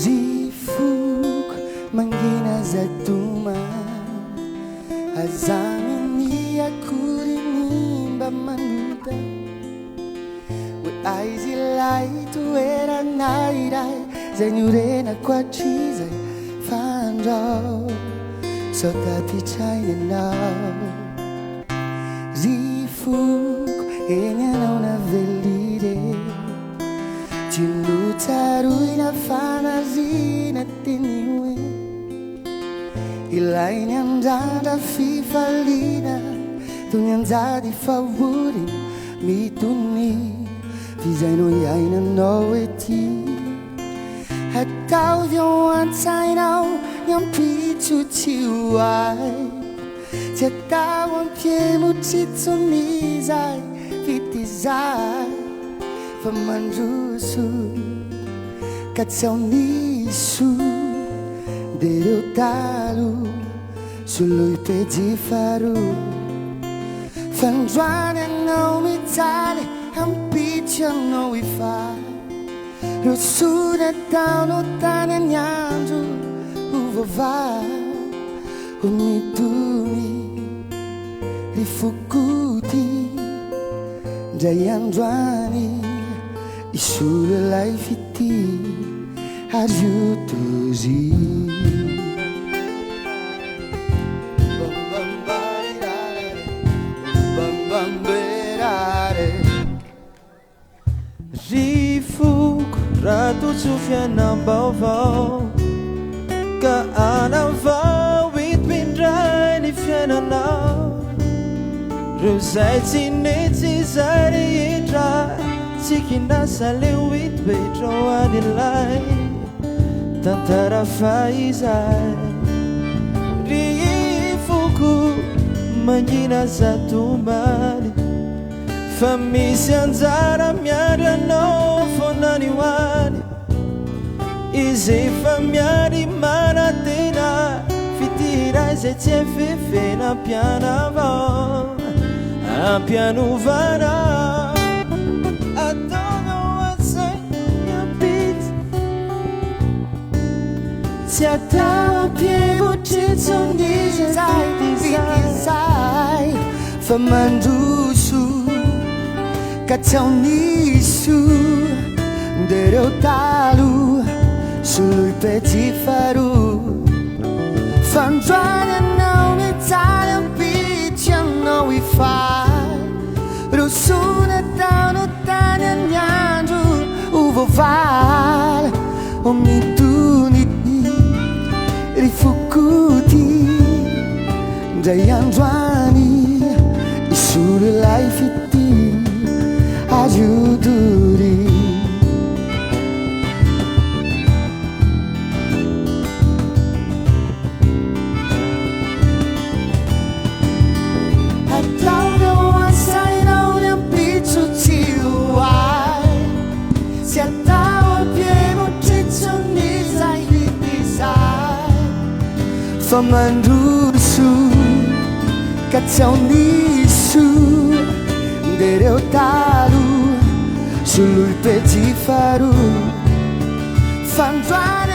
Zifuk manggina za tuma Azangin aku rinimba manuda We aizi lai tu era nairai Zanyurena kwa chizai fandrau Sotati chai now Zifuk enya na velire Tinutaruy na fanazina tiniwe Ilay niyandada fifalina Tunyanzadi fawurin mituni Vizay no yay na noeti Hataw diyan sainaw Niyang pichu chiway Tiatawang piemu chitsonizay Vitizay Famanjusu Katsau nisu Dereu talu Sului pedi faru Fanjuane não me tale Ampitia não me fa Rosura tau no tane nyanju Uvova Umitumi Rifukuti Jayanjuani Isura life iti Ajutuzi Rifuk ratu sufiana bauvau Ka anavau itpindrai ni fiana nao Rosai tsinetsy zay rehetra Tsy kinasa leo itpetrao anilay Tantara faizay Rifoko mangina zatomany Fa misy anjara miary anao fonany hoany Izy efa miary manatena Fitiray zay tsy efefena ampianavao Ampianovana Ataonao an-tsaina pity Tsy atao ampievotritson-dizay Vitizay Fa mandroso Ka tsy ao niso Dereu talo Sului pedi faru Fanjuane não me tale Ampitia não me fai Rosuna tau no tane nyanju Uvoval Omituni Rifukuti Jayanjuani Isuri life iti Ajuduri Ataw diyan sainaw niyang pichu chiway Si ataw piemo chitsonizay vitizay Famanrusu Katsau nisu Dereu talu Sului pedi faru Fanjuane